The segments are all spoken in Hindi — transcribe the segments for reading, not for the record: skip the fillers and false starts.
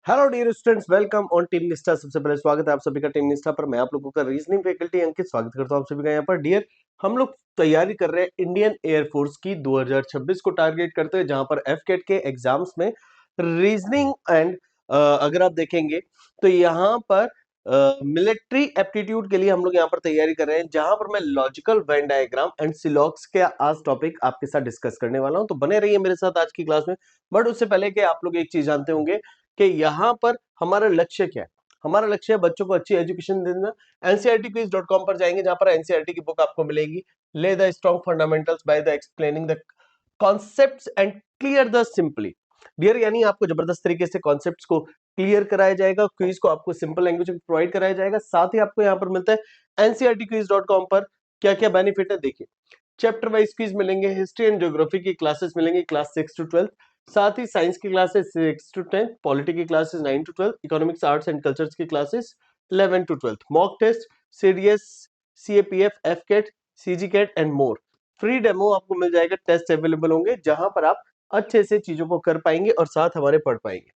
Hello dear students, welcome on team Nishtha. सबसे पहले स्वागत है आप सभी का टीम निष्ठा पर। मैं आप लोगों का रीजनिंग फैकल्टी अंकित स्वागत करता हूं आप सभी का यहाँ पर। डियर, हम लोग तैयारी कर रहे हैं इंडियन एयरफोर्स की 2026 को टारगेट करते हैं, जहां पर एफकेट के एग्जाम्स में रीजनिंग एंड अगर आप देखेंगे तो यहाँ पर मिलिट्री एप्टीट्यूड के लिए हम लोग यहाँ पर तैयारी कर रहे हैं, जहां पर मैं लॉजिकल वेन डायग्राम एंड सिलॉक्स के आज टॉपिक आपके साथ डिस्कस करने वाला हूं। तो बने रहिए मेरे साथ आज की क्लास में। बट उससे पहले कि आप लोग एक चीज जानते होंगे कि यहाँ पर हमारा लक्ष्य क्या है। हमारा लक्ष्य है बच्चों को अच्छी एजुकेशन देना। ncrtquiz.com पर जाएंगे, जहां पर एनसीईआरटी की बुक आपको मिलेगी, lay the strong fundamentals by the explaining the concepts and clear the simply. Dear, यानी आपको जबरदस्त तरीके से कॉन्सेप्ट्स को क्लियर कराया जाएगा, क्विज को आपको सिंपल लैंग्वेज में प्रोवाइड कराया जाएगा। साथ ही आपको यहाँ पर मिलता है ncrtquiz.com पर क्या क्या बेनिफिट है। देखिए, चैप्टर वाइज क्विज मिलेंगे, हिस्ट्री एंड ज्योग्राफी की क्लासेस मिलेंगी क्लास 6 to 12, साथ ही साइंस की क्लासेस 6 to 10, पॉलिटी की classes 9 to 12, economics arts and cultures की classes 11 to 12, mock test, CDS, CAPF, AFCAT, सीजीकेट एंड मोर। फ्री डेमो आपको मिल जाएगा, टेस्ट अवेलेबल होंगे, जहां पर आप अच्छे से चीजों को कर पाएंगे और साथ हमारे पढ़ पाएंगे।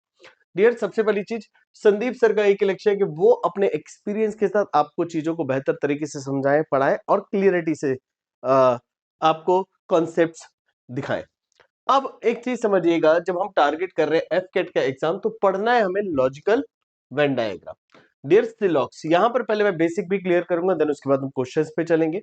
डियर, सबसे पहली चीज, संदीप सर का एक लक्ष्य है कि वो अपने एक्सपीरियंस के साथ आपको चीजों को बेहतर तरीके से समझाएं, पढ़ाएं और क्लियरिटी से आपको कॉन्सेप्ट्स दिखाएं। अब एक चीज समझिएगा, जब हम टारगेट कर रहे हैं एफकेट का एग्जाम, तो पढ़ना है हमें लॉजिकल वेन डायग्राम। डियर सिलॉक्स, यहां पर पहले मैं बेसिक भी क्लियर करूंगा, देन उसके बाद हम क्वेश्चंस पे चलेंगे।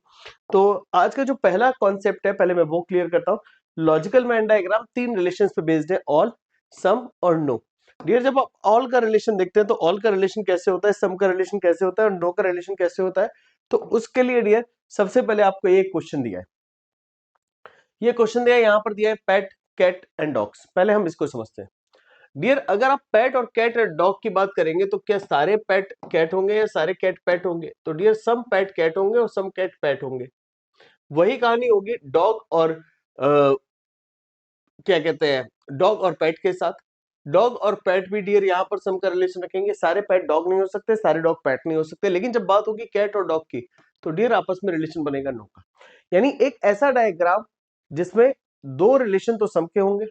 तो आज का जो पहला कॉन्सेप्ट है, पहले मैं वो क्लियर करता हूं। लॉजिकल वेन डायग्राम तीन रिलेशंस पे बेस्ड है, ऑल, सम और नो। डियर, जब आप ऑल का रिलेशन देखते हैं तो ऑल का रिलेशन कैसे होता है, सम का रिलेशन कैसे होता है और नो का रिलेशन कैसे होता है। तो उसके लिए डियर, सबसे पहले आपको एक क्वेश्चन दिया है। ये क्वेश्चन दिया है, यहां पर दिया है पेट, कैट एंड डॉग्स। पहले हम इसको समझते हैं। डियर, अगर आप पेट और कैट और डॉग की बात करेंगे तो क्या सारे पेट कैट होंगे या सारे कैट पेट होंगे? तो डियर, सम पेट कैट होंगे और सम कैट पेट होंगे। वही कहानी होगी डॉग और क्या कहते हैं, डॉग और पेट के साथ। डॉग और पेट भी डियर यहां पर सम का रिलेशन रखेंगे। सारे पेट डॉग नहीं हो सकते, सारे डॉग पेट नहीं हो सकते, लेकिन जब बात होगी कैट और डॉग की, तो डियर आपस में रिलेशन बनेगा नो का। यानी एक ऐसा डायग्राम जिसमें दो रिलेशन तो सम के होंगे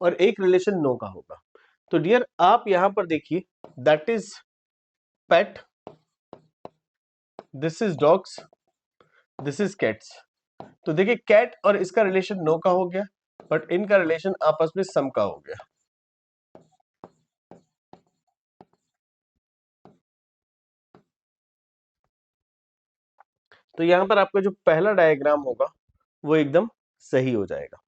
और एक रिलेशन नो का होगा। तो डियर, आप यहां पर देखिए, that is pet, this is dogs, this is cats. तो देखिए, कैट और इसका रिलेशन नो का हो गया, बट इनका रिलेशन आपस में सम का हो गया। तो यहां पर आपका जो पहला डायग्राम होगा वो एकदम सही हो जाएगा।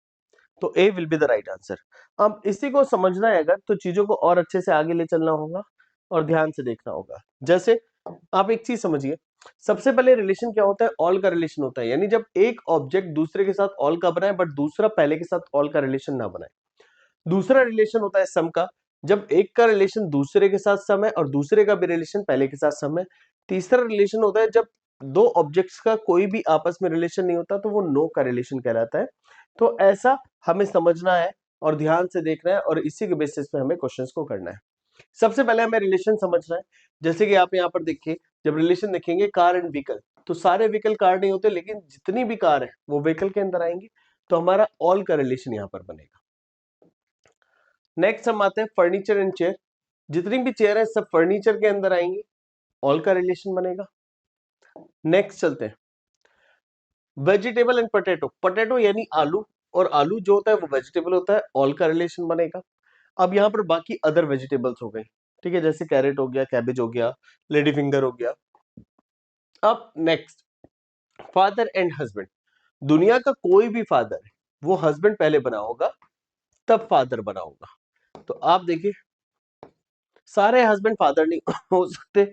तो A will be the right answer. अब इसी को समझना है अगर, तो चीजों को और अच्छे से आगे ले चलना होगा और ध्यान से देखना होगा। जैसे आप एक चीज समझिए, सबसे पहले रिलेशन क्या होता है? ऑल का रिलेशन होता है, यानी जब एक ऑब्जेक्ट दूसरे के साथ ऑल का बनाए बट दूसरा पहले के साथ ऑल का रिलेशन ना बनाए। दूसरा रिलेशन होता है सम का, जब एक का रिलेशन दूसरे के साथ सम है और दूसरे का भी रिलेशन पहले के साथ सम है। तीसरा रिलेशन होता है जब दो ऑब्जेक्ट्स का कोई भी आपस में रिलेशन नहीं होता, तो वो नो का रिलेशन कहलाता है। तो ऐसा हमें समझना है और ध्यान से देखना है, और इसी के बेसिस पे हमें क्वेश्चंस को करना है। सबसे पहले हमें रिलेशन समझना है। जैसे कि आप यहाँ पर देखिए, जब रिलेशन देखेंगे कार एंड व्हीकल, तो सारे व्हीकल कार नहीं होते, लेकिन जितनी भी कार है वो व्हीकल के अंदर आएंगी। तो हमारा ऑल का रिलेशन यहाँ पर बनेगा। नेक्स्ट हम आते हैं फर्नीचर एंड चेयर। जितनी भी चेयर है सब फर्नीचर के अंदर आएंगी, ऑल का रिलेशन बनेगा। नेक्स्ट चलते हैं वेजिटेबल एंड पोटैटो। पोटैटो यानी आलू, और आलू जो होता है वो वेजिटेबल होता है, ऑल का रिलेशन बनेगा। अब यहाँ पर बाकी अदर वेजिटेबल्स हो गए, ठीक है, जैसे कैरेट हो गया, कैबेज हो गया, लेडी फिंगर हो गया। अब नेक्स्ट, फादर एंड हस्बैंड। दुनिया का कोई भी फादर है वो हस्बैंड पहले बना होगा, तब फादर बना होगा। तो आप देखिए, सारे हस्बैंड फादर नहीं हो सकते।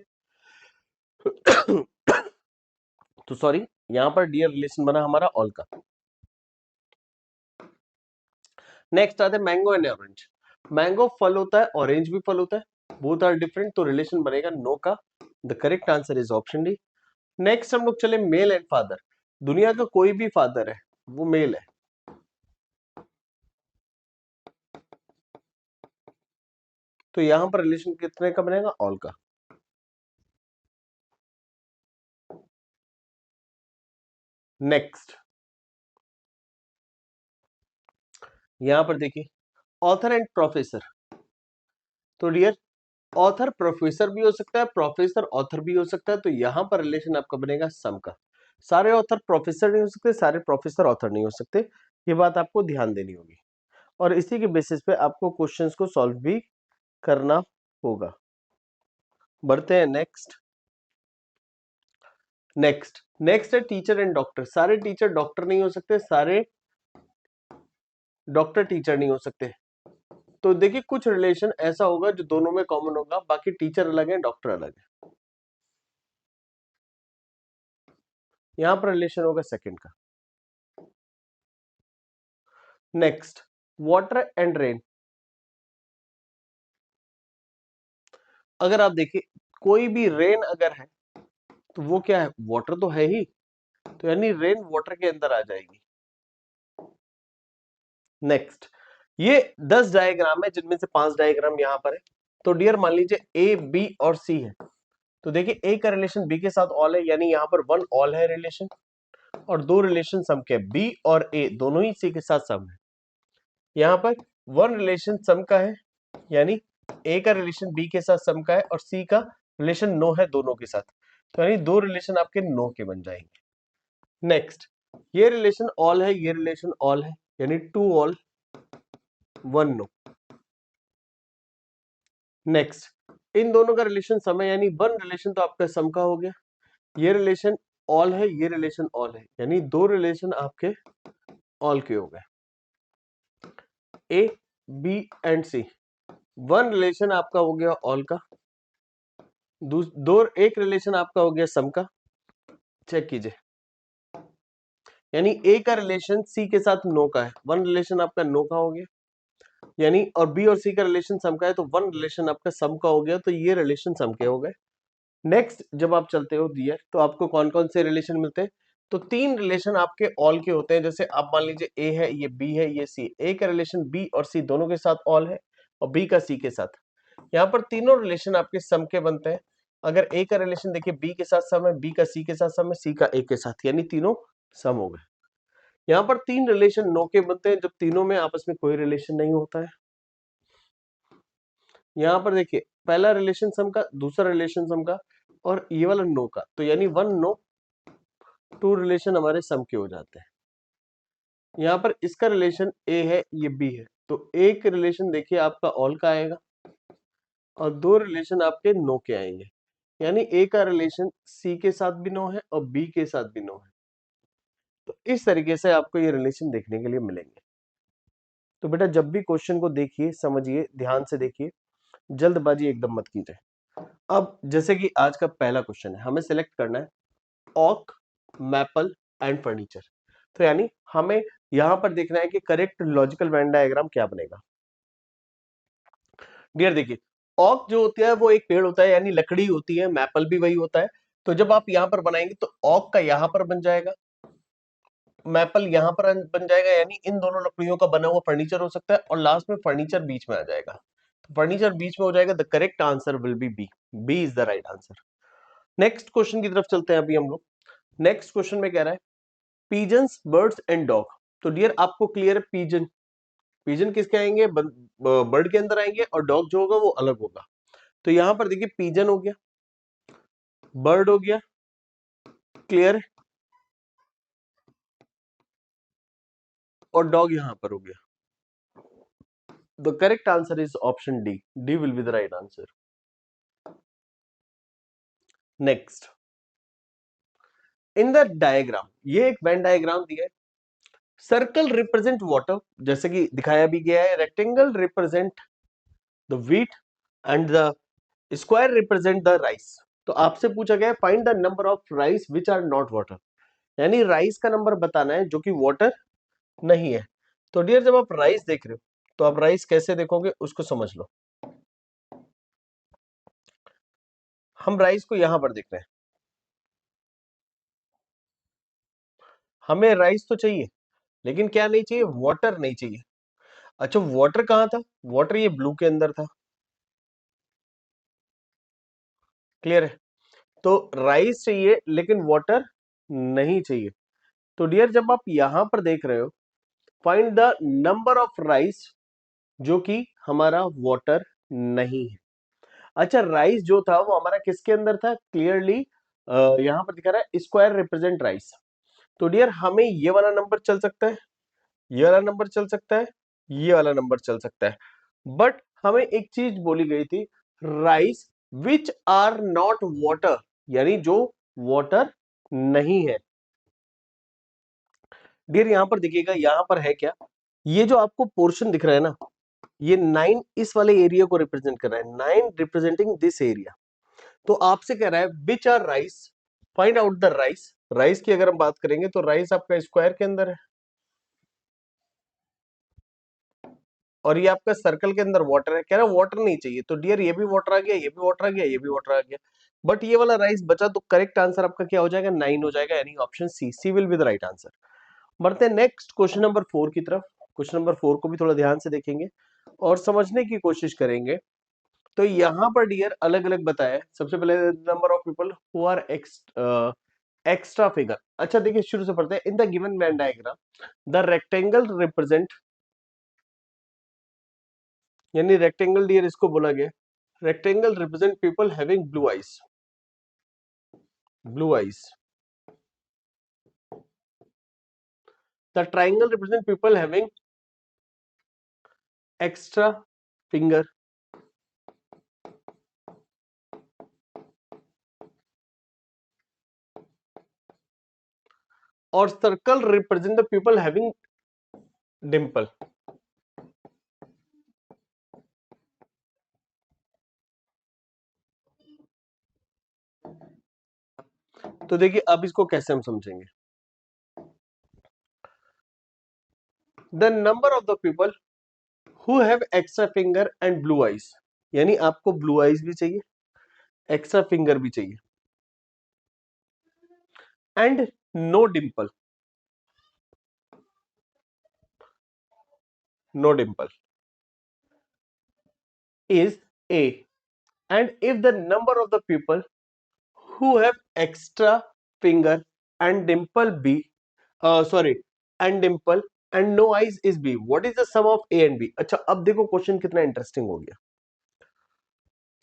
तो सॉरी, यहां पर डियर रिलेशन बना हमारा ऑल का। नेक्स्ट आते हैं मैंगो एंड ऑरेंज। मैंगो फल होता है, ऑरेंज भी फल होता है, बोथ आर डिफरेंट, तो रिलेशन बनेगा नो का। The correct answer is option D. Next हम लोग चले मेल एंड फादर। दुनिया का कोई भी फादर है वो मेल है, तो यहां पर रिलेशन कितने का बनेगा? ऑल का। नेक्स्ट यहां पर देखिए, ऑथर एंड प्रोफेसर। तो डियर ऑथर प्रोफेसर भी हो सकता है, प्रोफेसर ऑथर भी हो सकता है, तो यहां पर रिलेशन आपका बनेगा सम का। सारे ऑथर प्रोफेसर नहीं हो सकते, सारे प्रोफेसर ऑथर नहीं हो सकते, ये बात आपको ध्यान देनी होगी और इसी के बेसिस पे आपको क्वेश्चंस को सॉल्व भी करना होगा। बढ़ते हैं नेक्स्ट। नेक्स्ट है टीचर एंड डॉक्टर। सारे टीचर डॉक्टर नहीं हो सकते, सारे डॉक्टर टीचर नहीं हो सकते। तो देखिए कुछ रिलेशन ऐसा होगा जो दोनों में कॉमन होगा, बाकी टीचर अलग है, डॉक्टर अलग है। यहां पर रिलेशन होगा सेकंड का। Next, water and rain. अगर आप देखिए कोई भी रेन अगर है तो वो क्या है, वाटर तो है ही, तो यानी रेन वाटर के अंदर आ जाएगी। नेक्स्ट, ये 10 डायग्राम है जिनमें से 5 डायग्राम यहां पर है। तो डियर मान लीजिए ए बी और सी है, तो देखिए ए का रिलेशन बी के साथ ऑल है, यानी यहां पर वन ऑल है रिलेशन, और दो रिलेशन सम के, बी और ए दोनों ही सी के साथ सम है। यहां पर वन रिलेशन सम का है, यानी ए का रिलेशन बी के साथ सम का है और सी का रिलेशन नो है दोनों के साथ, तो यानी दो रिलेशन आपके नो के बन जाएंगे। नेक्स्ट, ये रिलेशन ऑल है, ये रिलेशन ऑल है, यानी two all one no. Next, इन दोनों का रिलेशन सम है, यानी वन रिलेशन तो आपका सम का हो गया। ये रिलेशन ऑल है, ये रिलेशन ऑल है, यानी दो रिलेशन आपके ऑल के हो गए। A B and C, one relation आपका हो गया ऑल का, दो एक रिलेशन आपका हो गया सम का। चेक कीजिए, यानी ए का रिलेशन सी के साथ नो का है, वन रिलेशन आपका नो का हो गया, यानी और बी और सी का रिलेशन सम का है, तो वन रिलेशन आपका सम का हो गया, तो ये रिलेशन सम के हो गए। नेक्स्ट, जब आप चलते हो दियर तो आपको कौन कौन से रिलेशन मिलते हैं, तो तीन रिलेशन आपके ऑल के होते हैं। जैसे आप मान लीजिए ए है, ये बी है, ये सी, ए का रिलेशन बी और सी दोनों के साथ ऑल है और बी का सी के साथ। यहाँ पर तीनों रिलेशन आपके सम के बनते हैं। अगर ए का रिलेशन देखिए बी के साथ सम है, बी का सी के साथ सम है, सी का ए के साथ, यानी तीनों सम हो गए। यहाँ पर तीन रिलेशन नो के बनते हैं जब तीनों में आपस में कोई रिलेशन नहीं होता है। यहाँ पर देखिए पहला रिलेशन सम का, दूसरा रिलेशन सम का और ये वाला नो का, तो यानी वन नो टू रिलेशन हमारे सम के हो जाते हैं। यहाँ पर इसका रिलेशन ए है, ये बी है, तो एक रिलेशन देखिए आपका ऑल का आएगा और दो रिलेशन आपके नो के आएंगे, यानी ए का रिलेशन सी के साथ भी नो है और बी के साथ भी नो है। तो इस तरीके से आपको ये रिलेशन देखने के लिए मिलेंगे। तो बेटा जब भी क्वेश्चन को देखिए, समझिए, ध्यान से देखिए, जल्दबाजी एकदम मत कीजिए। अब जैसे कि आज का पहला क्वेश्चन है, हमें सिलेक्ट करना है ऑक, मैपल एंड फर्नीचर। तो यानी हमें यहां पर देखना है कि करेक्ट लॉजिकल वेन डायग्राम क्या बनेगा। डियर देखिए, ऑक जो होता है वो एक पेड़ होता है, यानी लकड़ी होती है, मैपल भी वही होता है। तो जब आप यहां पर बनाएंगे तो ऑक का यहां पर बन जाएगा, मैपल यहां पर बन जाएगा, यानी इन दोनों लकड़ियों का बना हुआ फर्नीचर हो सकता है, और लास्ट में फर्नीचर बीच में आ जाएगा। तो फर्नीचर बीच में हो जाएगा, the correct answer will be B, B is the right answer. Next question की तरफ चलते हैं अभी हम लोग। नेक्स्ट क्वेश्चन में कह रहा है पीजन्स, बर्ड्स एंड डॉग। तो डियर आपको क्लियर है, पीजन, पीजन किसके आएंगे, बर्ड के अंदर आएंगे, और डॉग जो होगा वो अलग होगा। तो यहां पर देखिए पीजन हो गया, बर्ड हो गया, क्लियर, और डॉग यहां पर हो गया। The correct answer is option D, D will be the right answer. Next, in the diagram, ये एक वेन डायग्राम दिया है। सर्कल रिप्रेजेंट वाटर, जैसे कि दिखाया भी गया है, rectangle represent the wheat and the square represent the rice. तो आपसे पूछा गया है find the number of rice which are not water, यानी राइस का नंबर बताना है जो कि वाटर नहीं है। तो डियर जब आप राइस देख रहे हो तो आप राइस कैसे देखोगे उसको समझ लो। हम राइस को यहां पर देख रहे हैं, हमें राइस तो चाहिए लेकिन क्या नहीं चाहिए, वाटर नहीं चाहिए। अच्छा वाटर कहां था, वाटर ये ब्लू के अंदर था, क्लियर है। तो राइस चाहिए लेकिन वाटर नहीं चाहिए। तो डियर जब आप यहां पर देख रहे हो find the number of rice जो कि हमारा वाटर नहीं है। अच्छा, राइस जो था वो हमारा किसके अंदर था, क्लियरली यहाँ पर दिखा रहा है स्क्वायर रिप्रेजेंट राइस। तो डियर हमें ये वाला नंबर चल सकता है, ये वाला नंबर चल सकता है, ये वाला नंबर चल सकता है, बट हमें एक चीज बोली गई थी, rice which are not water, यानी जो वाटर नहीं है। डियर यहां पर देखिएगा, यहां पर है क्या, ये जो आपको पोर्शन दिख रहा है ना, ये 9 इस वाले एरिया को रिप्रेजेंट कर रहा है, 9 रिप्रेजेंटिंग दिस एरिया। तो आपसे कह रहा है which are rice, find out the rice. Rice की अगर हम बात करेंगे तो राइस आपका स्क्वायर के अंदर है, और ये आपका सर्कल के अंदर वाटर है। कह रहा है वाटर नहीं चाहिए, तो डियर ये भी वाटर आ गया, ये भी वाटर आ गया, ये भी वाटर आ गया, बट ये वाला राइस बचा, तो करेक्ट आंसर आपका क्या हो जाएगा, 9 हो जाएगा, यानी option C, C will be the right answer. बढ़ते हैं नेक्स्ट क्वेश्चन नंबर 4 की तरफ। क्वेश्चन नंबर 4 को भी थोड़ा ध्यान से देखेंगे और समझने की कोशिश करेंगे। तो यहाँ पर डियर अलग अलग बताया है। सबसे पहले number of people who are extra figure. अच्छा देखिए, शुरू से पढ़ते हैं। In the given Venn diagram the rectangle represent, यानी रेक्टेंगल डियर इसको बोला गया, rectangle represent people having blue eyes, blue eyes. The triangle represent people having extra finger, और circle represent the people having dimple. तो देखिए अब इसको कैसे हम समझेंगे। The number of the people who have extra finger and blue eyes, यानी आपको ब्लू आईज भी चाहिए, एक्स्ट्रा फिंगर भी चाहिए, and no dimple, no dimple is A. And if the number of the people who have extra finger and dimple B, sorry, and dimple and no eyes is B, what is the sum of A and B? अच्छा अब देखो क्वेश्चन कितना इंटरेस्टिंग हो गया।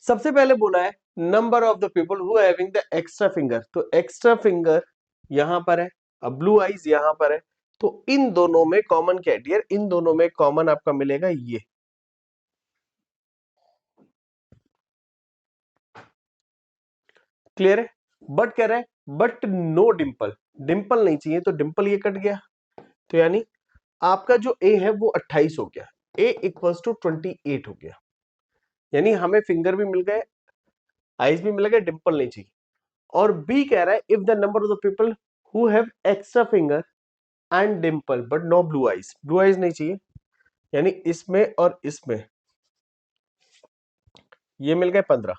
सबसे पहले बोला है number of the people who having the extra finger, तो एक्स्ट्रा फिंगर यहां पर है, अब ब्लू आईज यहां पर है, तो इन दोनों में कॉमन क्या है डियर, इन दोनों में कॉमन आपका मिलेगा ये, क्लियर है। बट कह रहा है बट नो डिंपल, डिंपल नहीं चाहिए, तो डिंपल ये कट गया, तो यानी आपका जो ए है वो 28 हो गया, ए इक्वल्स टू 28 हो गया, यानी हमें फिंगर भी मिल गए, आईज भी मिल गए, डिंपल नहीं चाहिए। और बी कह रहा है if the number of the people who have extra finger and dimple but no blue eyes, blue eyes नहीं चाहिए, यानी इसमें और इसमें ये मिल गए 15,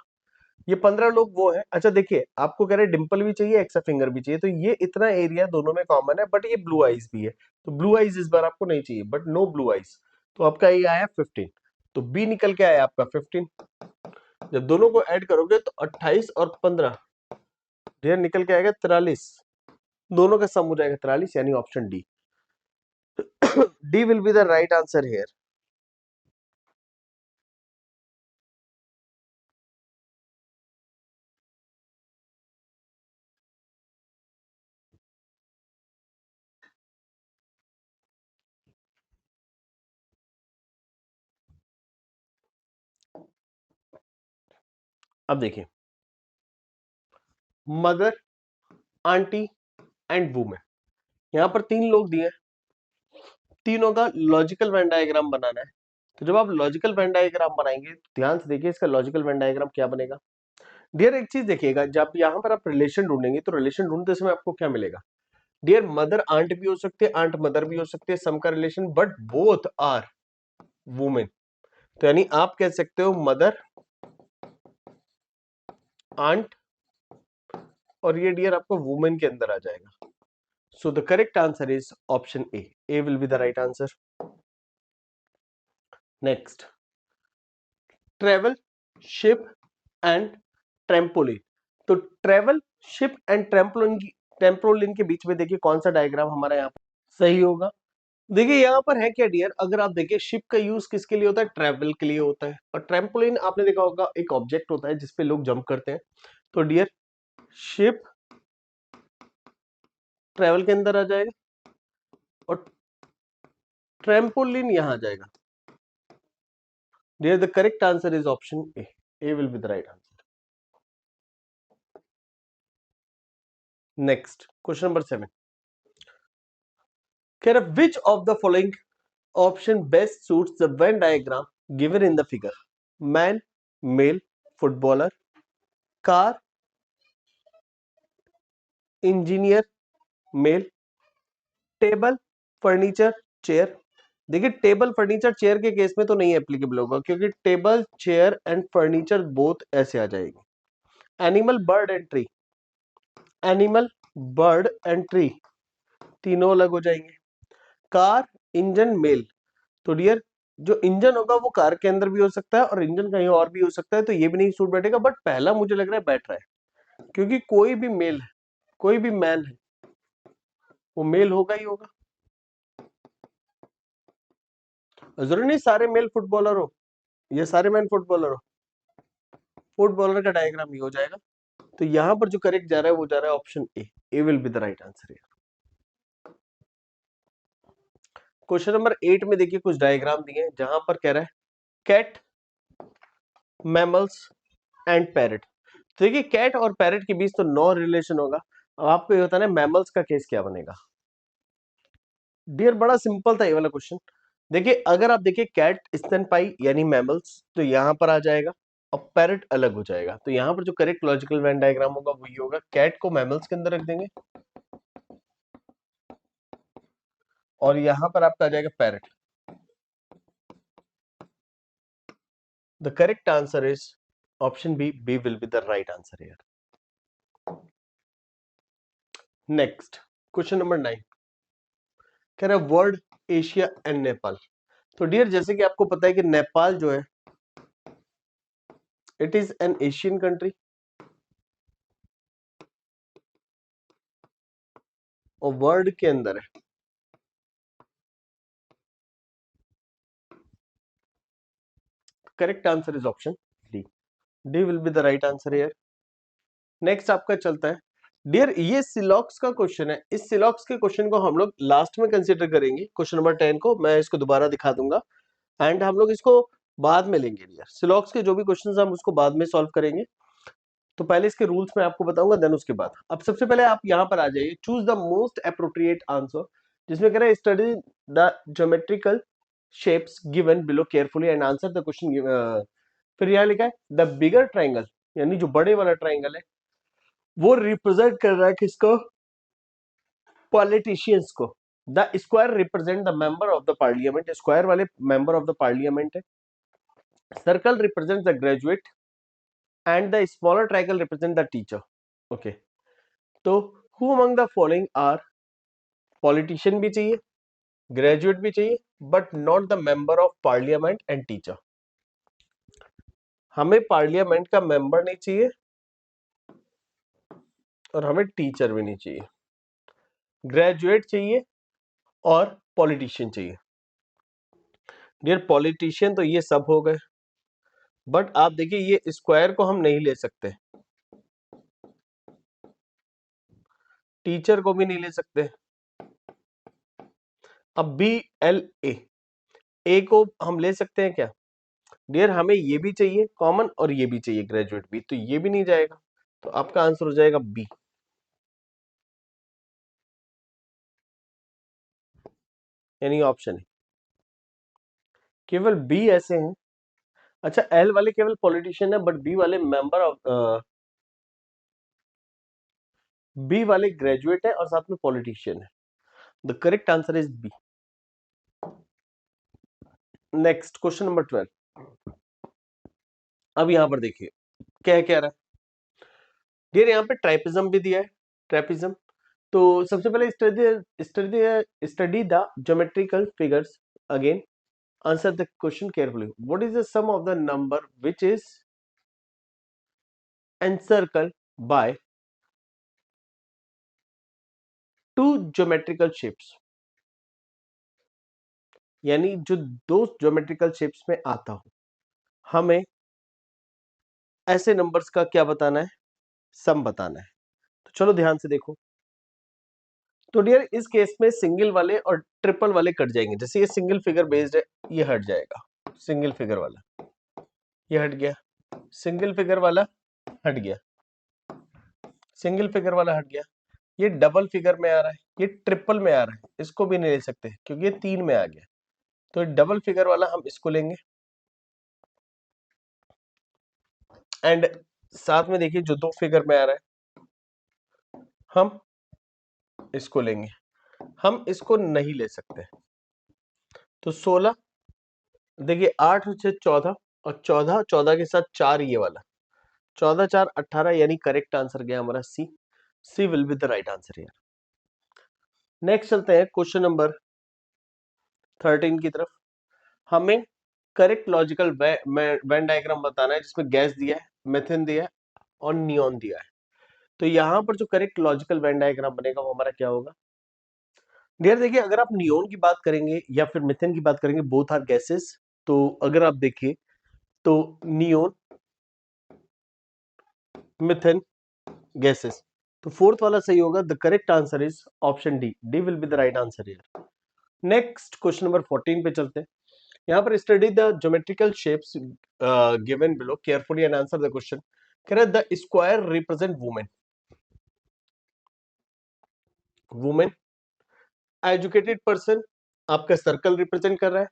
ये 15 लोग वो है। अच्छा देखिए आपको कह रहे हैं डिंपल भी चाहिए, एक्स्ट्रा फिंगर भी चाहिए, तो ये इतना एरिया दोनों में कॉमन है, बट ये ब्लू आईज भी है, तो ब्लू आईज इस बार आपको नहीं चाहिए, बट नो ब्लू आईज, तो आपका ये आया 15, तो बी निकल के आया आपका 15। जब दोनों को ऐड करोगे तो 28 और 15 ये निकल के आएगा 43, दोनों का सम हो जाएगा 43, यानी option D, D will be the right answer here. अब देखिए मदर, आंटी एंड वुमेन, यहां पर 3 लोग दिए, तीनों का लॉजिकल वेन डायग्राम बनाना है। तो जब आप लॉजिकल वेन डायग्राम बनाएंगे, ध्यान से देखिए इसका लॉजिकल वेन डायग्राम क्या बनेगा। डियर एक चीज देखिएगा, जब यहाँ पर आप रिलेशन ढूंढेंगे तो रिलेशन ढूंढते समय आपको क्या मिलेगा, डियर मदर आंट भी हो सकते हैं, आंट मदर भी हो सकते हैं, सम का relation, but both are women, तो यानी आप कह सकते हो मदर आंट, और ये डियर आपको वुमेन के अंदर आ जाएगा। सो the correct answer is option A, A will be the right answer. Next, travel, ship and trampoline. तो ट्रेवल, शिप एंड ट्रेम्पोलिन के बीच में देखिए कौन सा डायग्राम हमारा यहाँ पर सही होगा। देखिए यहाँ पर है क्या डियर, अगर आप देखिए शिप का यूज किसके लिए होता है, ट्रैवल के लिए होता है। और ट्रैम्पोलिन आपने देखा होगा एक ऑब्जेक्ट होता है जिसपे लोग जंप करते हैं। तो डियर शिप ट्रैवल के अंदर आ जाएगा और ट्रैम्पोलिन यहां आ जाएगा। Dear the correct answer is option A, A will be the right answer. Next question number 7 कह रहा which of the following option best suits the Venn diagram given in the figure, man, male, footballer, car, engineer, male, table, furniture, chair. देखिए टेबल फर्नीचर चेयर के केस में तो नहीं एप्लीकेबल होगा क्योंकि table chair and furniture both ऐसे आ जाएगी। Animal bird and tree, animal bird and tree तीनों अलग हो जाएंगे। कार, इंजन, मेल, तो डियर जो इंजन होगा वो कार के अंदर भी हो सकता है और इंजन कहीं और भी हो सकता है, तो ये भी नहीं सूट बैठेगा। बट पहला मुझे लग रहा है बैठ रहा है क्योंकि कोई भी मेल है, कोई भी मैन है वो मेल होगा ही होगा। जरूरी नहीं सारे मेल फुटबॉलर हो या सारे मैन फुटबॉलर हो, फुटबॉलर का डायग्राम ही हो जाएगा। तो यहां पर जो करेक्ट जा रहा है वो जा रहा है option A, A will be the right answer. Question number 8 में देखिए कुछ डायग्राम दिए हैं जहां पर कह रहा है कैट, मैमल्स एंड पैरेट। तो देखिए कैट और पैरेट के बीच तो नो रिलेशन होगा। अब आपको ये बताना है मैमल्स का केस क्या बनेगा। डियर बड़ा सिंपल था ये वाला क्वेश्चन। देखिए अगर आप देखिए कैट स्तनपाई यानी मैमल्स तो यहां पर आ जाएगा और पैरेट अलग हो जाएगा। तो यहां पर जो करेक्ट लॉजिकल वेन डायग्राम होगा वो ये होगा, कैट को मैमल्स के अंदर रख देंगे और यहां पर आपका आ जाएगा parrot. The correct answer is option B, B will be the right answer here. Next question number 9 कह रहा है वर्ल्ड, एशिया एंड नेपाल। तो डियर जैसे कि आपको पता है कि नेपाल जो है it is an Asian country और वर्ल्ड के अंदर है। Correct answer is option D, D will be the right answer here. Next आपका चलता है डियर, ये सिलॉक्स का क्वेश्चन है। इस सिलॉक्स के क्वेश्चन को हम लोग लास्ट में कंसीडर करेंगे। क्वेश्चन नंबर 10 को मैं इसको दोबारा दिखा दूंगा एंड हम लोग इसको बाद में लेंगे। डियर सिलॉक्स के जो भी क्वेश्चन हम उसको बाद में सॉल्व करेंगे। तो पहले इसके रूल्स मैं आपको बताऊंगा देन उसके बाद। अब सबसे पहले आप यहां पर आ जाइए, choose the most appropriate answer, जिसमें कह रहा है study the geometrical shapes given below carefully and answer the question. फिर यहां लिखा है द बिगर ट्राइंगल, यानी जो बड़े वाला ट्राइंगल है वो रिप्रेजेंट कर रहा है किसको, पॉलिटिशियंस को। The square represent the member of the parliament, square वाले मेंबर ऑफ द पार्लियामेंट है। Circle represent the graduate and the smaller triangle represent the teacher. Okay, तो who among the following are, politician भी चाहिए, ग्रेजुएट भी चाहिए, but not the member of parliament and teacher. हमें पार्लियामेंट का मेंबर नहीं चाहिए और हमें टीचर भी नहीं चाहिए, ग्रेजुएट चाहिए और पॉलिटिशियन चाहिए। डियर पॉलिटिशियन तो ये सब हो गए, बट आप देखिए ये स्क्वायर को हम नहीं ले सकते, टीचर को भी नहीं ले सकते। अब बी एल ए को हम ले सकते हैं क्या, डियर हमें ये भी चाहिए कॉमन और ये भी चाहिए ग्रेजुएट भी, तो ये भी नहीं जाएगा। तो आपका आंसर हो जाएगा बी, यानी ऑप्शन है। केवल बी ऐसे हैं। अच्छा एल वाले केवल पॉलिटिशियन है बट बी वाले मेंबर ऑफ, बी वाले ग्रेजुएट है और साथ में पॉलिटिशियन है। The correct answer is B. Next question number 12। अब यहां पर देखिए क्या कह रहा है डियर, यहाँ पे ट्राइपिज्म भी दिया है, ट्राइपिज्म। तो सबसे पहले study study study the geometrical figures again, answer the question carefully. What is the sum of the number which is encircled by two geometrical shapes? यानी जो दो ज्योमेट्रिकल शेप्स में आता हो, हमें ऐसे नंबर्स का क्या बताना है, सम बताना है। तो चलो ध्यान से देखो। तो डियर इस केस में सिंगल वाले और ट्रिपल वाले कट जाएंगे। जैसे ये सिंगल फिगर बेस्ड है, ये हट जाएगा, सिंगल फिगर वाला ये हट गया, सिंगल फिगर वाला हट गया, सिंगल फिगर वाला हट गया। ये डबल फिगर में आ रहा है, ये ट्रिपल में आ रहा है, इसको भी नहीं ले सकते क्योंकि ये 3 में आ गया। तो डबल फिगर वाला हम इसको लेंगे, एंड साथ में देखिए जो दो फिगर में आ रहा है हम इसको लेंगे। हम इसको नहीं ले सकते। तो 16, देखिए 8 और 6 14, और 14 14 के साथ 4 ये वाला, 14 4 18, यानी करेक्ट आंसर गया हमारा C. C will be the right answer here. Next चलते हैं क्वेश्चन नंबर 13 की तरफ। हमें करेक्ट लॉजिकल वेन डायग्राम बताना है जिसमें गैस दिया है, मेथेन दिया है और नियॉन दिया है। तो यहां पर जो करेक्ट लॉजिकल वेन डायग्राम बनेगा वो हमारा क्या होगा डियर? देखिए अगर आप नियॉन की बात करेंगे या फिर मिथेन की बात करेंगे, बोथ आर गैसेस। तो अगर आप देखिए तो नियॉन, मिथेन गैसेस, तो फोर्थ वाला सही होगा। The correct answer is option D. D will be the right answer here. Next question number 14 पे चलते हैं। यहाँ पर study the geometrical shapes given below carefully and answer the question. कह रहा है the square represent women, women. Educated person आपका सर्कल रिप्रेजेंट कर रहा है।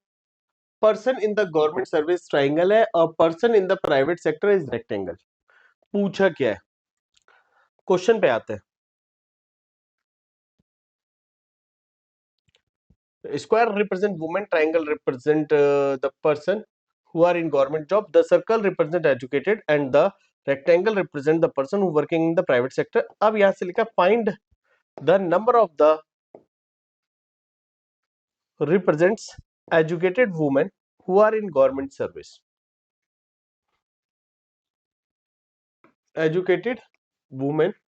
Person in the government service triangle है, और person in the private sector is rectangle. पूछा क्या है, क्वेश्चन पे आते हैं। Square represent women, triangle represent the person who are in government job, the circle represent educated, and the rectangle represent the person who working in the private sector. अब यहां से लिखा find the number of the represents educated women who are in government service. Educated women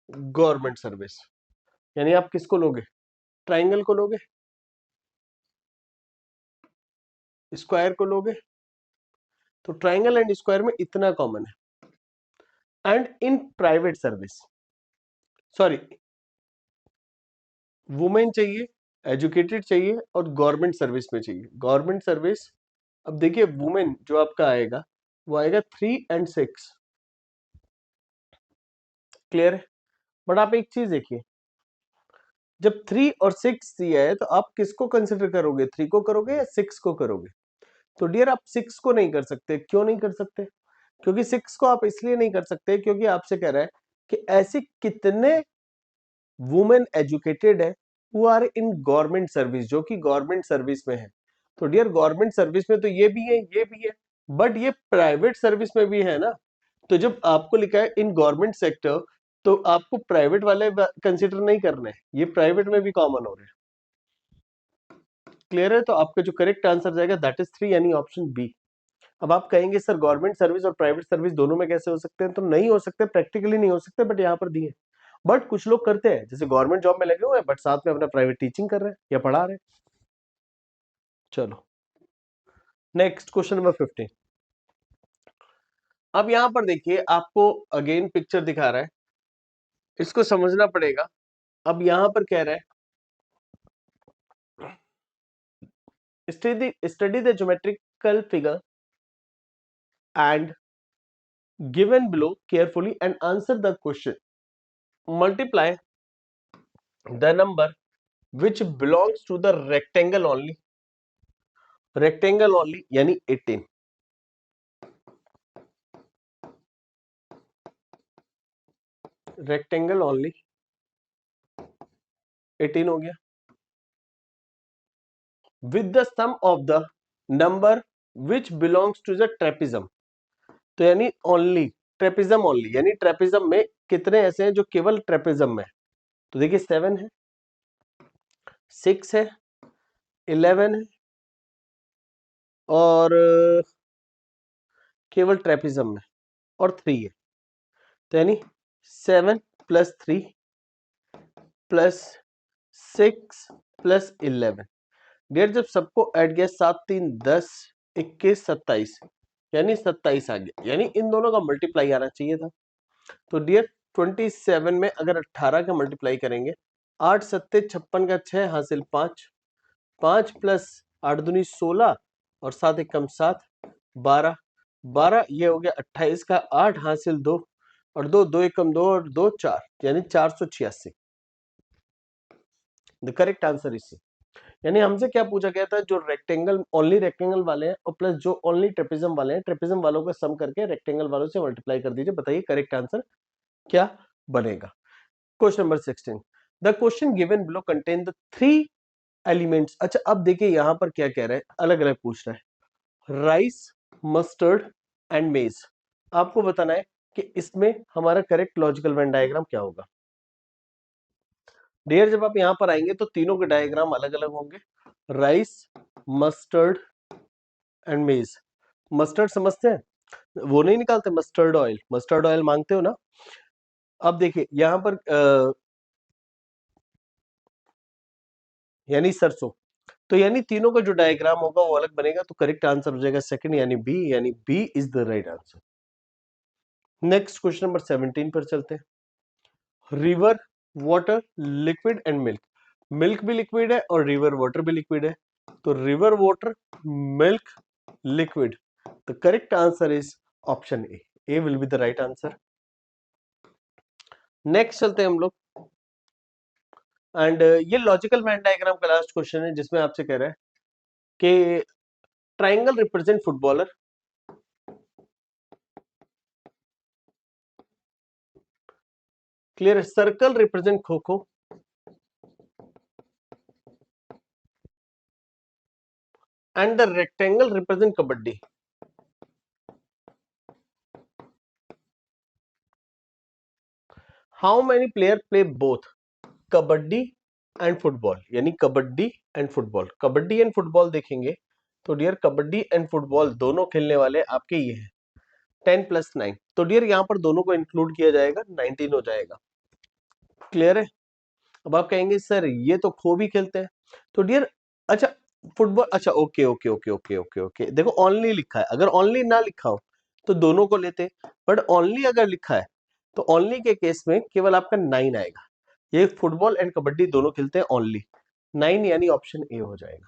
government service, यानी आप किसको लोगे, ट्राइंगल को लोगे, स्क्वायर को लोगे। तो ट्राइंगल एंड स्क्वायर में इतना कॉमन है। And in private service, sorry, women चाहिए, एजुकेटेड चाहिए और गवर्नमेंट सर्विस में चाहिए। गवर्नमेंट सर्विस, अब देखिए वुमेन जो आपका आएगा वो आएगा 3 और 6, क्लियर है। बट आप एक चीज देखिए, जब 3 और 6 दिया है तो आप किसको कंसिडर करोगे, 3 को करोगे या 6 को करोगे? तो डियर आप 6 को नहीं कर सकते। क्यों नहीं कर सकते? क्योंकि 6 को आप इसलिए नहीं कर सकते क्योंकि आपसे कह रहा है कि ऐसे कितने वुमेन एजुकेटेड है who are in government service, जो कि गवर्नमेंट सर्विस में है। तो डियर गवर्नमेंट सर्विस में तो ये भी है, ये भी है, बट ये प्राइवेट सर्विस में भी है ना। तो जब आपको लिखा है इन गवर्नमेंट सेक्टर, तो आपको प्राइवेट वाले कंसिडर नहीं करने हैं, ये प्राइवेट में भी कॉमन हो रहे हैं। क्लियर है? तो आपका जो करेक्ट आंसर जाएगा दैट इज 3, यानी ऑप्शन बी। अब आप कहेंगे सर गवर्नमेंट सर्विस और प्राइवेट सर्विस दोनों में कैसे हो सकते हैं? तो नहीं हो सकते, प्रैक्टिकली नहीं हो सकते, बट यहाँ पर दिए। बट कुछ लोग करते हैं, जैसे गवर्नमेंट जॉब में लगे हुए हैं बट साथ में अपना प्राइवेट टीचिंग कर रहे हैं या पढ़ा रहे हैं। चलो नेक्स्ट क्वेश्चन नंबर 15। अब यहां पर देखिए आपको अगेन पिक्चर दिखा रहा है, इसको समझना पड़ेगा। अब यहां पर कह रहा है study the geometrical figure and given below carefully and answer the question. Multiply the number which belongs to the rectangle only, rectangle only यानी 18, rectangle only 18 हो गया, with the sum of the number which belongs to the trapezium। तो यानी ओनली ट्रेपिज्म, ओनली यानी ट्रेपिज्म में कितने ऐसे हैं जो केवल ट्रेपिज्म में है? तो देखिए 7 है, 6 है, 11 है और केवल ट्रेपिज्म में, और 3 है। तो यानी 7 प्लस 3 प्लस 6 प्लस 11, डियर जब सबको ऐड किया 7 3 10 21 27, यानी 27 आ गया, यानी इन दोनों का मल्टीप्लाई आना चाहिए था। तो डियर 27 में अगर 18 का मल्टीप्लाई करेंगे, 8 सत्ते 56 का 6 हासिल 5, 5 प्लस 8 दूनी 16 और 7 एक कम 7, 12, 12 ये हो गया 28 का 8 हासिल 2 और 2 2 एक कम 2 और 2 4, यानी 486। The correct answer is C. यानी हमसे क्या पूछा गया था, जो रेक्टेंगल ओनली रेक्टेंगल वाले हैं और प्लस जो ओनली ट्रेपेजियम वाले हैं, ट्रेपेजियम वालों का सम करके रेक्टेंगल वालों से मल्टीप्लाई कर दीजिए, बताइए करेक्ट आंसर क्या बनेगा। Question number 16, the question given below contain the three elements. अच्छा अब देखिए यहां पर क्या कह रहा है, अलग अलग पूछ रहा है, राइस, मस्टर्ड एंड मेज। आपको बताना है कि इसमें हमारा करेक्ट लॉजिकल वेन डायग्राम क्या होगा। डियर जब आप यहां पर आएंगे तो तीनों के डायग्राम अलग अलग होंगे, राइस, मस्टर्ड एंड मेज। मस्टर्ड समझते हैं, वो नहीं निकालते मस्टर्ड ऑयल, मस्टर्ड ऑयल मांगते हो ना। अब देखिए यहां पर यानी सरसों, तो यानी तीनों का जो डायग्राम होगा वो अलग बनेगा, तो करेक्ट आंसर हो जाएगा सेकंड, यानी बी, यानी B is the right answer. Next question number 17 पर चलते हैं, river water liquid and milk. Milk भी लिक्विड है और रिवर वाटर भी लिक्विड है, तो river water milk liquid, the correct answer is option A will be the right answer. Next चलते हैं हम लोग, एंड ये लॉजिकल वेन डायग्राम का लास्ट क्वेश्चन है, जिसमें आपसे कह रहा है कि triangle represent footballer, clear, circle represent kho kho and the rectangle represent kabaddi. How many player play both kabaddi and football, यानी kabaddi and football, kabaddi and football देखेंगे तो डियर कबड्डी एंड फुटबॉल दोनों खेलने वाले आपके ये है 10 प्लस 9, तो डियर यहां पर दोनों को इंक्लूड किया जाएगा, 19 हो जाएगा। क्लियर है। अब आप कहेंगे सर ये तो खो भी खेलते हैं, तो डियर अच्छा फुटबॉल, अच्छा okay okay okay okay okay okay, देखो ओनली लिखा है, अगर ओनली ना लिखा हो तो दोनों को लेते, बट ओनली अगर लिखा है तो ओनली के केस में केवल आपका 9 आएगा। ये फुटबॉल एंड कबड्डी दोनों खेलते हैं ओनली, 9 यानी ऑप्शन ए हो जाएगा।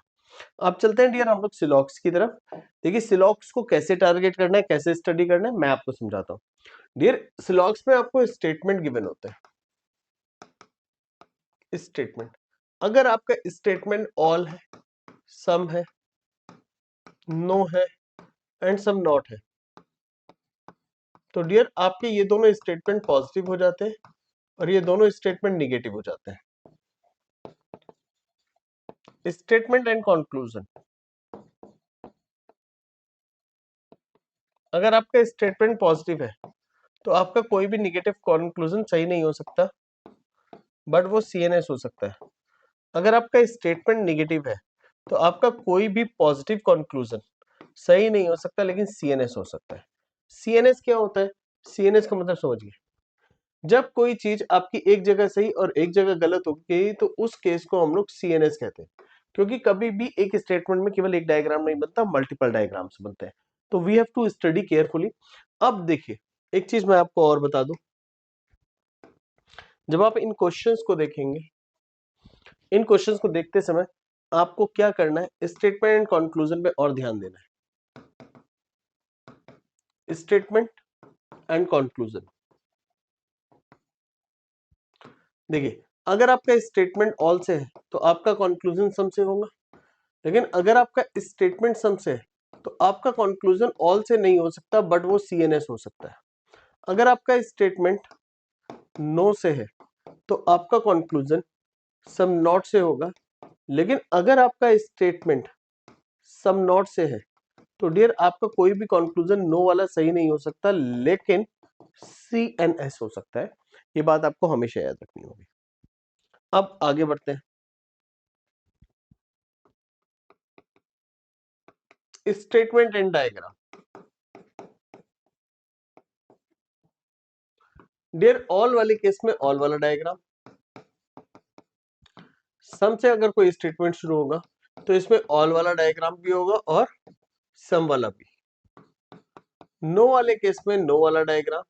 अब चलते हैं डियर हम लोग सिलॉक्स की तरफ। देखिए सिलॉक्स को कैसे टारगेट करना है, कैसे स्टडी करना है, मैं आपको समझाता हूँ। डियर सिलॉक्स में आपको स्टेटमेंट गिवन होते हैं, स्टेटमेंट, अगर आपका स्टेटमेंट ऑल है, सम है, नो है एंड सम नॉट है, तो डियर आपके ये दोनों स्टेटमेंट पॉजिटिव हो जाते हैं और ये दोनों स्टेटमेंट निगेटिव हो जाते हैं। स्टेटमेंट एंड कंक्लूजन, अगर आपका स्टेटमेंट पॉजिटिव है तो आपका कोई भी निगेटिव कंक्लूजन सही नहीं हो सकता, बट वो सीएनएस हो सकता है। अगर आपका स्टेटमेंट निगेटिव है तो आपका कोई भी पॉजिटिव कंक्लूजन सही नहीं हो सकता, लेकिन सीएनएस हो सकता है। सीएनएस क्या होता है, सीएनएस का मतलब समझिए, जब कोई चीज आपकी एक जगह सही और एक जगह गलत होगी तो उस केस को हम लोग सीएनएस कहते हैं, क्योंकि कभी भी एक स्टेटमेंट में केवल एक डायग्राम नहीं बनता, मल्टीपल डायग्राम्स बनते हैं, तो we have to study carefully. अब देखिए एक चीज मैं आपको और बता दूं, जब आप इन क्वेश्चंस को देखेंगे, इन क्वेश्चंस को देखते समय आपको क्या करना है, स्टेटमेंट एंड कंक्लूजन पे और ध्यान देना है। स्टेटमेंट एंड कंक्लूजन, देखिए अगर आपका स्टेटमेंट ऑल से है तो आपका कंक्लूजन सम से होगा, लेकिन अगर आपका स्टेटमेंट सम से है तो आपका कंक्लूजन ऑल से नहीं हो सकता, बट वो सीएनएस हो सकता है। अगर आपका स्टेटमेंट नो से है तो आपका कंक्लूजन सम नॉट से होगा, लेकिन अगर आपका स्टेटमेंट सम नॉट से है तो डियर आपका कोई भी कंक्लूजन नो वाला सही नहीं हो सकता, लेकिन सीएनएस हो सकता है। ये बात आपको हमेशा याद रखनी होगी। अब आगे बढ़ते हैं, statement and diagram. Dear all वाले केस में ऑल वाला डायग्राम, सम से अगर कोई स्टेटमेंट शुरू होगा तो इसमें ऑल वाला डायग्राम भी होगा और सम वाला भी। नो वाले केस में नो वाला डायग्राम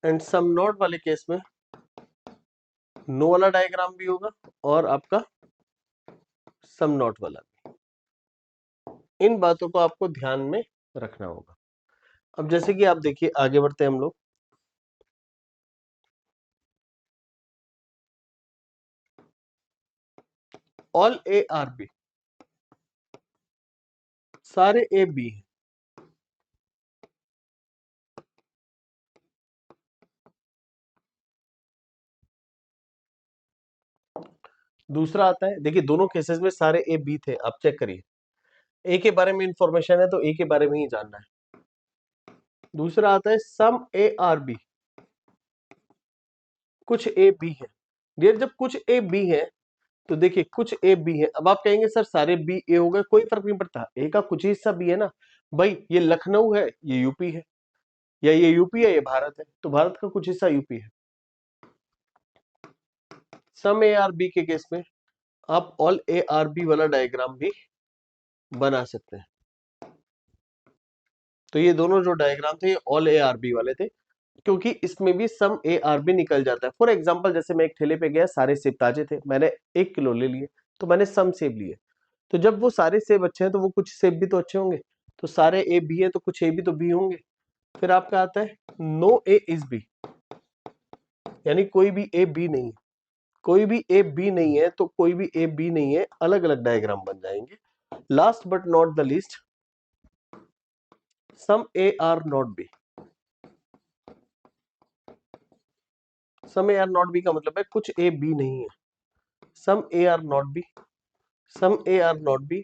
एंड सम नॉट वाले केस में नो वाला डायग्राम भी होगा और आपका सम नॉट वाला भी। इन बातों को आपको ध्यान में रखना होगा। अब जैसे कि आप देखिए, आगे बढ़ते हैं हम लोग। ऑल ए आर बी, सारे ए बी हैं। दूसरा आता है, देखिए दोनों केसेस में सारे ए बी थे, आप चेक करिए। ए के बारे में इंफॉर्मेशन है तो ए के बारे में ही जानना है। दूसरा आता है सम ए आर बी, कुछ ए बी है। डियर जब कुछ ए बी है तो देखिए कुछ ए बी है। अब आप कहेंगे सर सारे बी ए हो गए, कोई फर्क नहीं पड़ता, ए का कुछ ही हिस्सा बी है ना भाई। ये लखनऊ है, ये यूपी है, या ये यूपी है, ये भारत है, तो भारत का कुछ हिस्सा यूपी है। सम ए आर बी के केस में आप ऑल ए आर बी वाला डायग्राम भी बना सकते हैं। तो ये दोनों जो डायग्राम थे ये ऑल ए आर बी वाले थे, क्योंकि इसमें भी सम ए आर बी निकल जाता है। फॉर एग्जाम्पल जैसे मैं एक ठेले पे गया, सारे सेब ताजे थे, मैंने 1 किलो ले लिए, तो मैंने सम सेब लिए। तो जब वो सारे सेब अच्छे हैं तो वो कुछ सेब भी तो अच्छे होंगे, तो सारे ए बी है तो कुछ ए भी तो बी होंगे। फिर आपका आता है नो ए इज बी, यानी कोई भी ए बी नहीं है। कोई भी ए बी नहीं है तो कोई भी ए बी नहीं है, अलग अलग डायग्राम बन जाएंगे। Last but not the least, some A are not B. Some A are not B का मतलब है कुछ ए बी नहीं है। Some A are not B, some A are not B,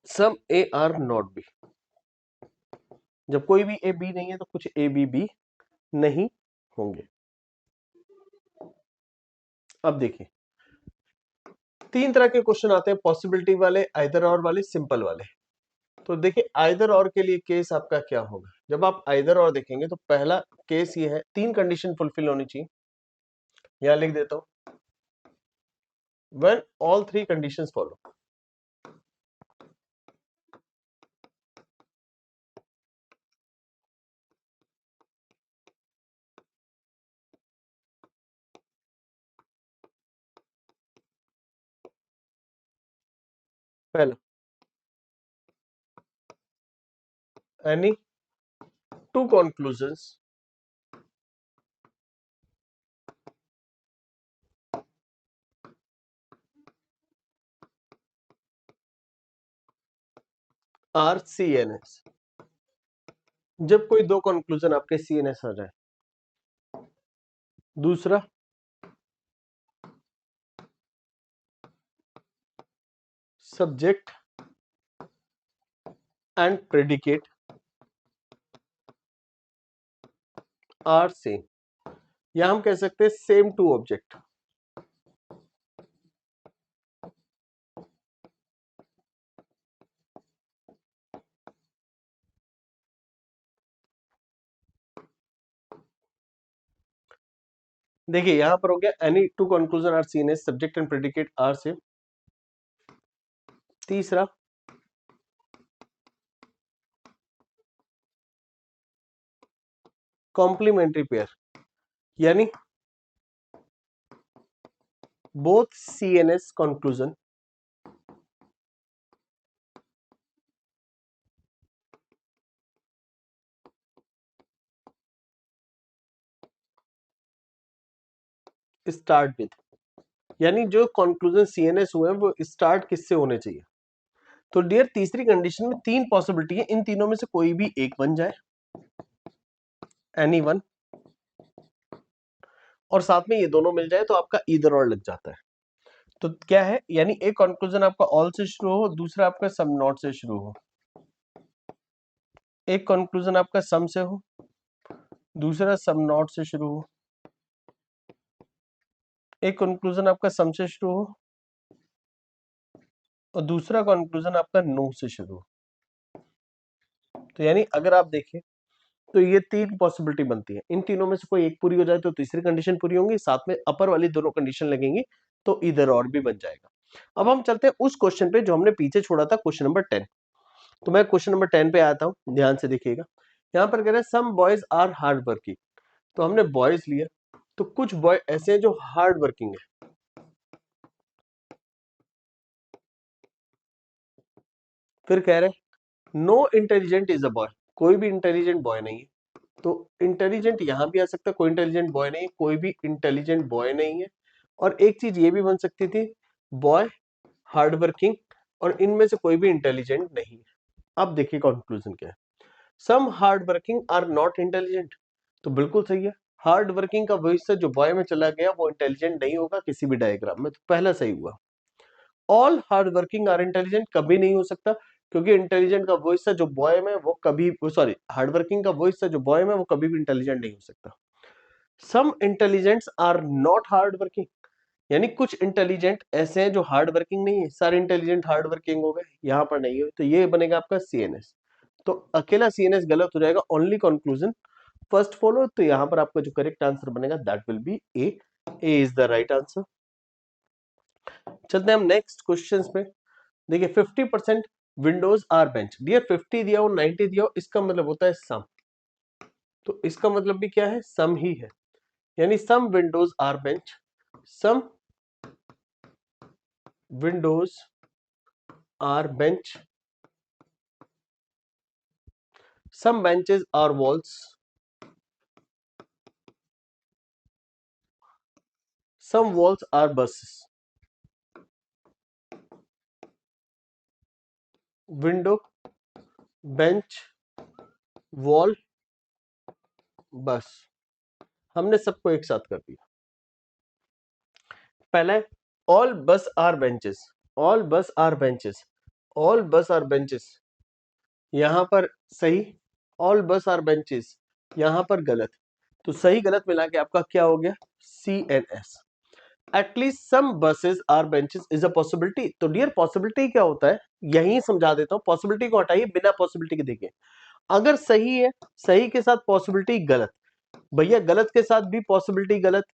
some A are not B. जब कोई भी ए बी नहीं है तो कुछ ए बी भी नहीं होंगे। अब देखिए 3 तरह के क्वेश्चन आते हैं, पॉसिबिलिटी वाले, आइदर और वाले, सिंपल वाले। तो देखिए आइदर और के लिए केस आपका क्या होगा। जब आप आइदर और देखेंगे तो पहला केस ये है, 3 कंडीशन फुलफिल होनी चाहिए। यहां लिख देता हूं, व्हेन ऑल 3 कंडीशंस फॉलो। पहला, any 2 conclusions are C N S. जब कोई 2 कंक्लूजन आपके सी एन एस आ जाए। दूसरा, subject and predicate are same, या हम कह सकते हैं सेम टू ऑब्जेक्ट। देखिए यहां पर हो गया any 2 conclusion are seen S, subject and predicate are same. तीसरा, कॉम्प्लीमेंट्री पेयर, यानी both C N S conclusion start with, यानी जो कंक्लूजन सीएनएस हुए हैं वो स्टार्ट किससे होने चाहिए। तो डियर तीसरी कंडीशन में 3 पॉसिबिलिटी है, इन तीनों में से कोई भी एक बन जाए, एनी वन, और साथ में ये दोनों मिल जाए तो आपका ईदर और लग जाता है। तो क्या है, यानी एक कंक्लूजन आपका ऑल से शुरू हो, दूसरा आपका सम नॉट से शुरू हो। एक कंक्लूजन आपका सम से हो, दूसरा सम नॉट से शुरू हो। एक कंक्लूजन आपका सम से शुरू हो और दूसरा कंक्लूजन आपका नो से शुरू हो। तो यानी अगर आप देखें तो ये 3 पॉसिबिलिटी बनती है, इन तीनों में से कोई एक पूरी हो जाए तो तीसरी कंडीशन पूरी होंगी, साथ में अपर वाली दोनों कंडीशन लगेंगी तो इधर और भी बन जाएगा। अब हम चलते हैं उस क्वेश्चन पे जो हमने पीछे छोड़ा था, क्वेश्चन नंबर 10। तो मैं क्वेश्चन नंबर 10 पे आता हूं, ध्यान से देखिएगा। यहां पर कह रहे हैं some boys are hard working. तो हमने बॉयज लिया, तो कुछ बॉय ऐसे हैं जो हार्ड वर्किंग है। फिर कह रहे हैं no intelligent is a boy, कोई भी इंटेलिजेंट बॉय नहीं है। तो इंटेलिजेंट यहां भी आ सकता है, कोई इंटेलिजेंट बॉय नहीं है, कोई भी इंटेलिजेंट बॉय नहीं है। और एक चीज ये भी बन सकती थी, बॉय हार्ड वर्किंग, और इनमें से कोई भी इंटेलिजेंट नहीं है। अब देखिए कंक्लूजन क्या है। Some hard working are not intelligent, तो बिल्कुल सही है। हार्ड वर्किंग का वही से जो बॉय में चला गया वो इंटेलिजेंट नहीं होगा किसी भी डायग्राम में, तो पहला सही हुआ। All hard working are intelligent कभी नहीं हो सकता, क्योंकि इंटेलिजेंट का वो हिस्सा जो बॉय में वो कभी, सॉरी, हार्ड वर्किंग का वो हिस्सा जो बॉय में वो कभी भी इंटेलिजेंट नहीं हो सकता। सम इंटेलिजेंट्स आर नॉट हार्ड वर्किंग, यानी कुछ इंटेलिजेंट ऐसे हैं जो हार्ड वर्किंग नहीं है, सारे इंटेलिजेंट हार्ड वर्किंग हो गए, यहां पर नहीं हो, तो ये बनेगा आपका सीएनएस। तो अकेला सीएनएस गलत हो जाएगा, ओनली कंक्लूजन फर्स्ट फॉलो। तो यहां पर आपका जो करेक्ट आंसर बनेगा that will be A. A is the right answer. चलते हैं हम नेक्स्ट क्वेश्चन पे। देखिए 50% विंडोज आर बेंच। डियर 50 दिया हो 90 दिया हो, इसका मतलब होता है सम। तो इसका मतलब भी क्या है, सम ही है। यानी some windows are bench, some windows are bench, some benches are walls, some walls are buses. Window, bench, wall, bus, हमने सबको एक साथ कर दिया। पहले ऑल बस आर बेंचेस, ऑल बस आर बेंचेस, ऑल बस आर बेंचेस, यहां पर सही, ऑल बस आर बेंचेस यहां पर गलत। तो सही गलत मिला के आपका क्या हो गया, C N S. At least some buses are benches is a possibility. तो डियर पॉसिबिलिटी क्या होता है, यही समझा देता हूं। पॉसिबिलिटी को हटाइए, बिना पॉसिबिलिटी के देखिए। अगर सही है, सही के साथ पॉसिबिलिटी गलत, भैया गलत के साथ भी पॉसिबिलिटी गलत।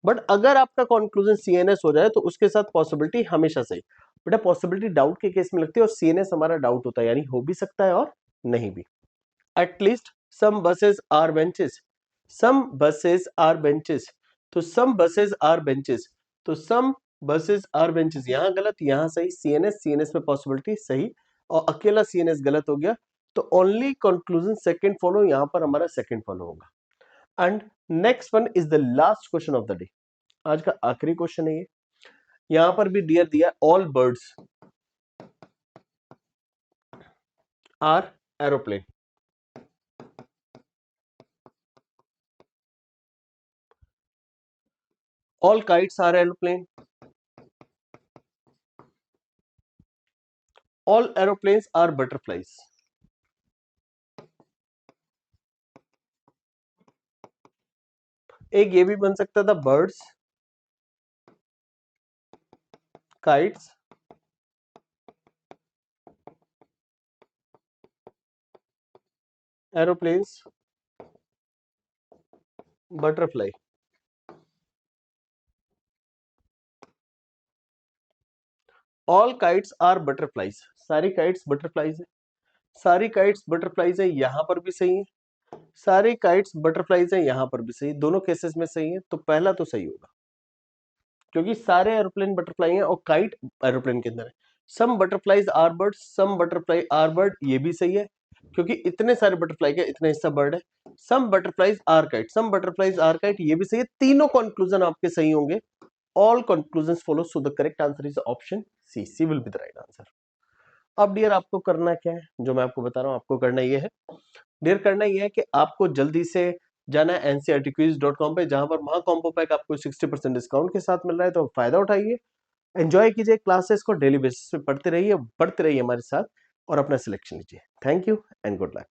बट अगर आपका कंक्लूजन सीएनएस हो जाए तो उसके साथ पॉसिबिलिटी हमेशा सही। बेटा पॉसिबिलिटी डाउट के केस में लगती है, और सीएनएस हमारा डाउट होता है, यानी हो भी सकता है और नहीं भी। At least some buses are benches, some buses are benches, तो सम बसेस आर बेंचेस, तो सम बसेस आर बेंचेस यहां गलत, यहां सही। सीएनएस, सीएनएस में पॉसिबिलिटी सही, और अकेला सीएनएस गलत हो गया। तो ओनली कंक्लूजन सेकंड फॉलो, यहां पर हमारा सेकंड फॉलो होगा। And next one is the last question of the day, आज का आखिरी क्वेश्चन है ये। यहां पर भी डियर दिया, all birds are aeroplane, all kites are aeroplane, all aeroplanes are butterflies. एक ये भी बन सकता था, birds, kites, aeroplanes, butterfly. All kites are butterflies, सारी काइट्स बटरफ्लाइज है, सारी काइट्स बटरफ्लाइज है, यहां पर भी सही है। सारी काइट्स बटरफ्लाइज है, यहां पर भी सही, दोनों केसेस में सही है। तो पहला तो सही होगा, क्योंकि सारे एरोप्लेन बटरफ्लाई हैं और काइट एरोप्लेन के अंदर है। Some butterflies are bird, some butterfly are bird, ये भी सही है, क्योंकि इतने सारे बटरफ्लाई के इतना हिस्सा बर्ड है। Some butterflies are kite, some butterflies are kite, ये भी सही है। तीनों कंक्लूजन आपके सही होंगे। All conclusion follow, so the correct answer is option C, C will be the right answer. अब डियर आपको करना क्या है, जो मैं आपको बता रहा हूं आपको करना ये है। डियर करना ये है कि आपको जल्दी से जाना है ncrtquiz.com पे, जहां पर महा कॉम्बो पैक आपको 60% डिस्काउंट के साथ मिल रहा है। तो फायदा उठाइए, एंजॉय कीजिए क्लासेस को, डेली बेसिस पे पढ़ते रहिए, बढ़ते रहिए हमारे साथ, और अपना सिलेक्शन लीजिए। Thank you and good luck.